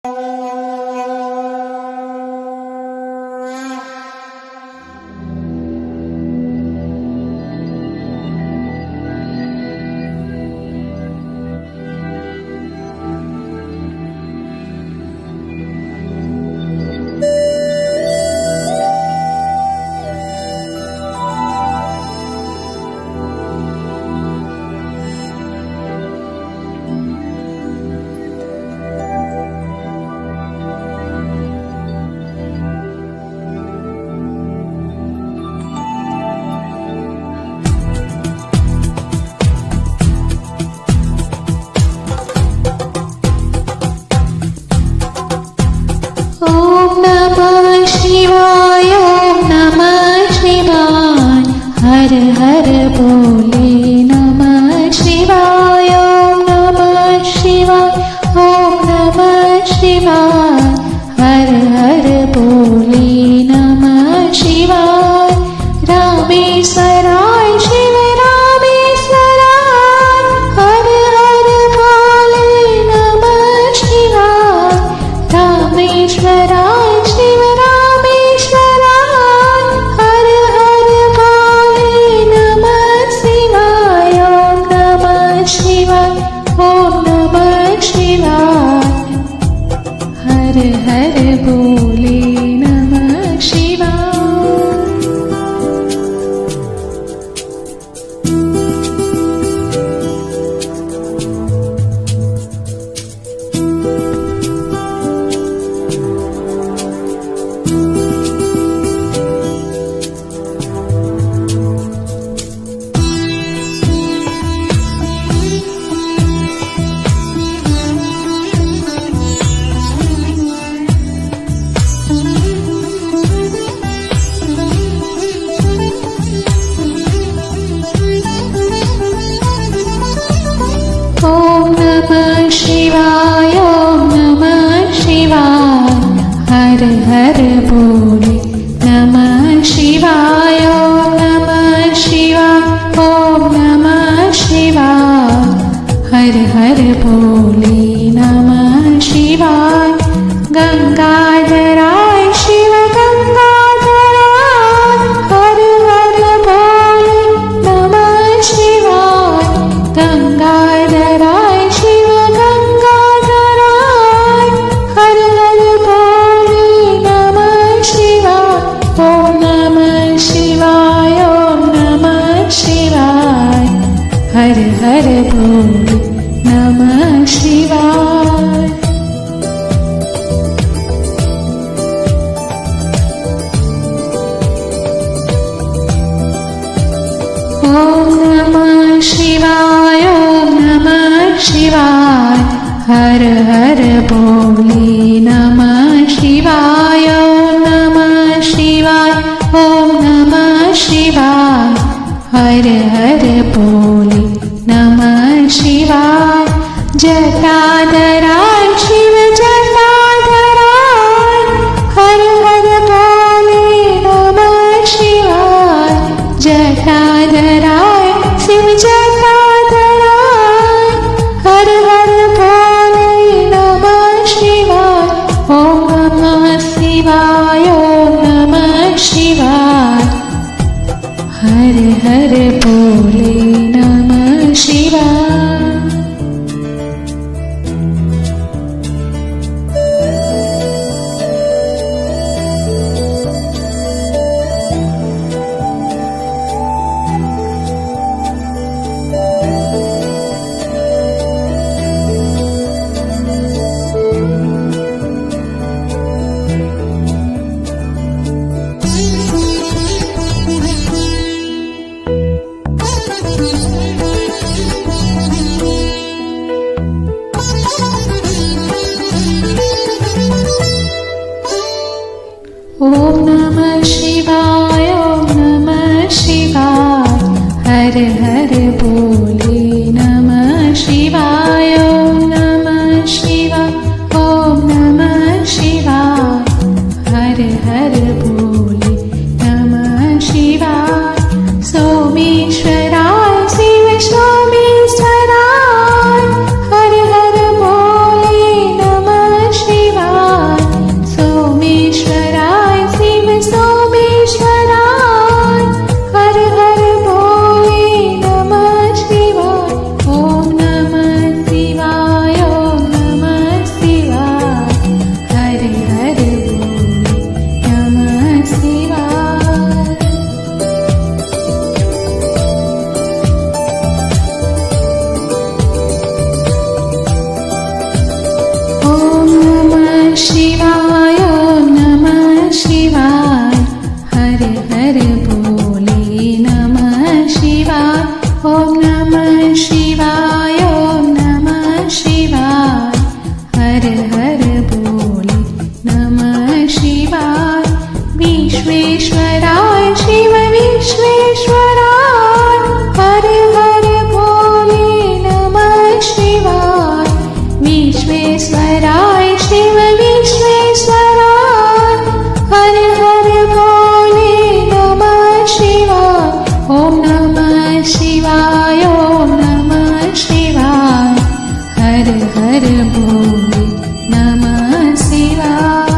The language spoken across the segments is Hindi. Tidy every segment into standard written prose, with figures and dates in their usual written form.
हर हर बोले नमः शिवाय। ओम नमः शिवाय, ओम नमः शिवाय। हर हर बोले नमः शिवाय। रामेश्वराय शिव रामेश्वराय। हर हर बोले नमः शिवाय। रामेश्वराय शिव रामेश्वराय। हर हर बोले नमः शिवाय। ओम नमः शिवाय, ओम नमः शिवाय। हर हर बोले नमः शिवाय। ओम नमः शिवाय, ओम नमः शिवाय। हर हर बोले नमः शिवाय। ओम नमः शिवाय, ओम नमः शिवाय। हर हर बोले नमः शिवाय। गंगाधराय शिव गंगाधराय। हर हर बोले नमः शिवाय। गंगाधराय शिव गंगाधराय। हर हर बोले नमः शिवाय। ओम नमः शिवाय, ओम नमः शिवाय। हर हर बोले नमः शिवाय। ओम नमः शिवाय, ओम नमः शिवाय। हर हर बोले नमः शिवाय। ओम नमः शिवाय, ओम नमः शिवाय। हर हर बोले नमः शिवाय। जटाधराय शिव जटाधराय। हर हर बोले नमः शिवाय। जटाधराय शिव जटाधराय। हर हर बोले नमः शिवाय। ओम नमः शिवाय, ओम नमः शिवाय। हर हर बोले नमः शिवाय। ॐ नमः शिवाय ॐ नमः शिवाय हर हर भोले नमः शिवाय ॐ नमः शिवाय ॐ नमः शिवाय हर हर भोले नमः शिवाय विश्वेश्वराय शिव विश्वेश्वराय हर हर भोले नमः शिवाय विश्वेश्वराय शिव विश्वेश्वराय हर हर भोले नमः शिवाय ॐ नमः शिवाय ॐ नमः शिवाय हर हर भोले नमः शिवाय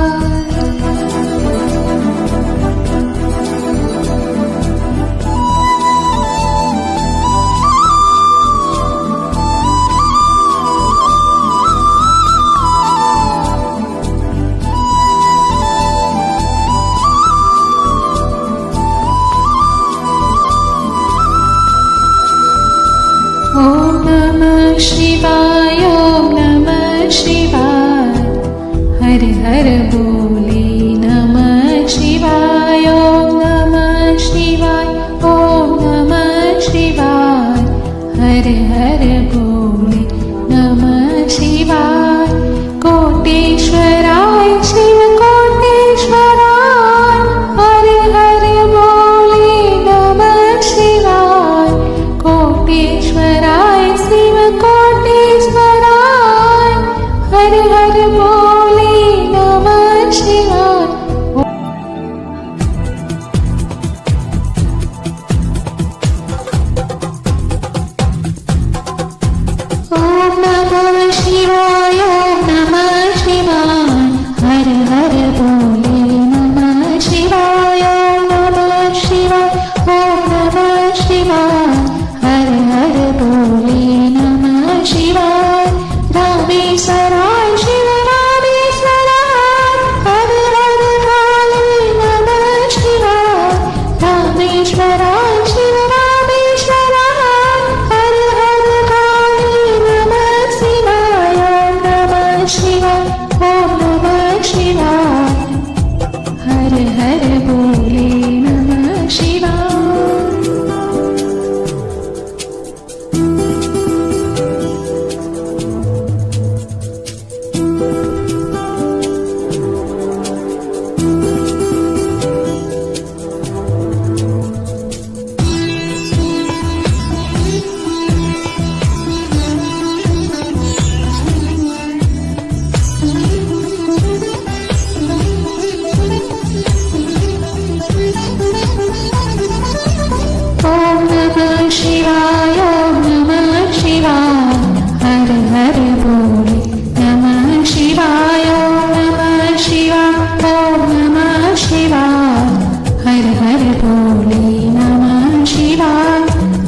ॐ नमः शिवाय ॐ नमः शिवाय हर हर भोले नमः शिवाय ॐ नमः शिवाय ॐ नमः शिवाय हर हर भोले नमः शिवाय कोटेश्वराय शिव कोटेश्वराय हर हर भोले नमः शिवाय कोटेश्वराय शिव कोटेश्वराय हर हर भोले नमः शिवाय ॐ नमः शिवाय ॐ नमः शिवाय हर हर भोले नमः शिवाय ॐ नमः शिवाय ॐ नमः शिवाय हर हर भोले नमः शिवाय रामेश्वराय शिव रामेश्वराय हर हर भोले नमः शिवाय रामेश्वराय शिव रामेश्वराय हर हर भोले नमः शिवाय ॐ नमः शिवाय ॐ नमः शिवाय हर हर भोले नमः शिवाय ॐ नमः शिवाय ॐ नमः शिवाय हर हर भोले नमः शिवाय ॐ नमः शिवाय ॐ नमः शिवाय हर हर भोले नमः शिवाय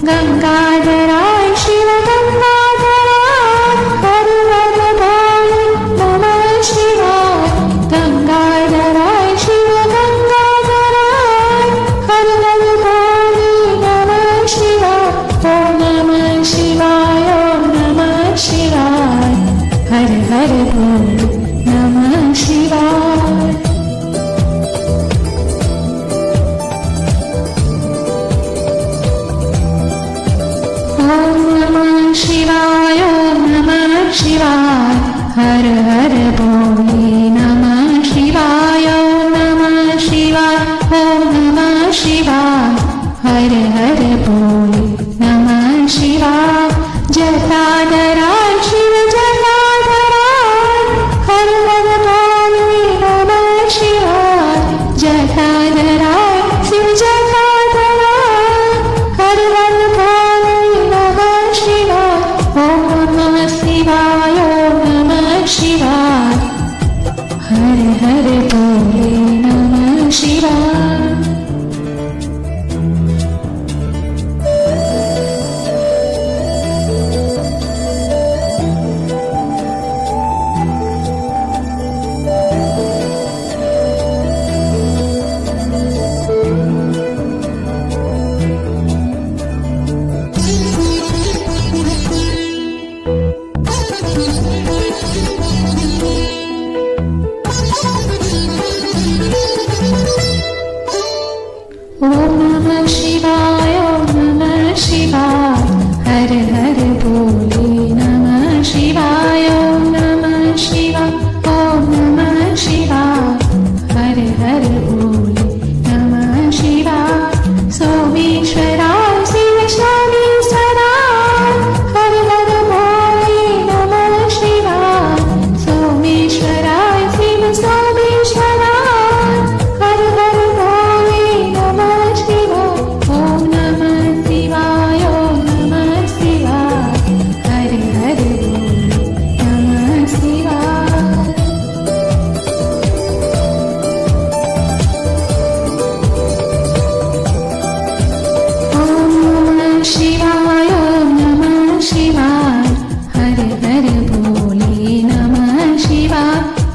गंगाधराय शिव गंगाधराय हर हर भोले नमः शिवाय गंगाधराय शिव गंगाधराय हर हर भोले नमः शिवाय ॐ नमः शिवाय ॐ नमः शिवाय हर हर भोले नमः शिवाय ॐ नमः शिवाय ॐ नमः शिवाय हर हर भोले नमः शिवाय ॐ नमः शिवाय ॐ नमः शिवाय हर हर भोले नमः शिवाय जटाधराय शिव जटाधराय हर हर भोले नमः शिवाय जटाधराय शिव जटाधराय हर हर भोले नमः शिवाय ॐ नमः शिवाय ॐ नमः शिवाय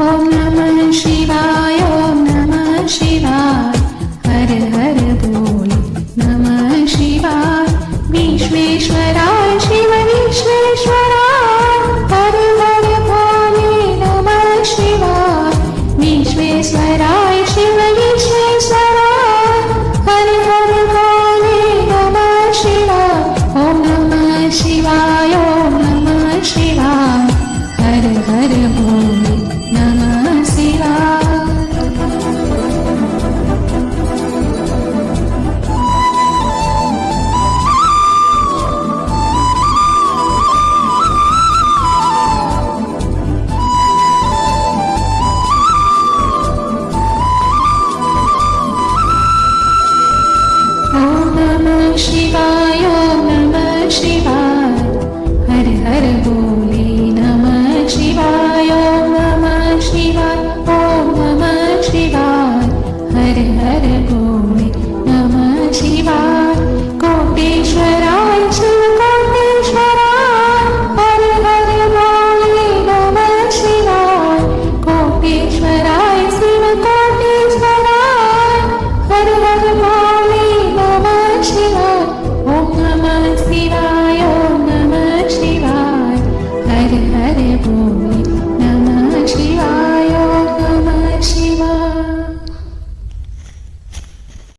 ॐ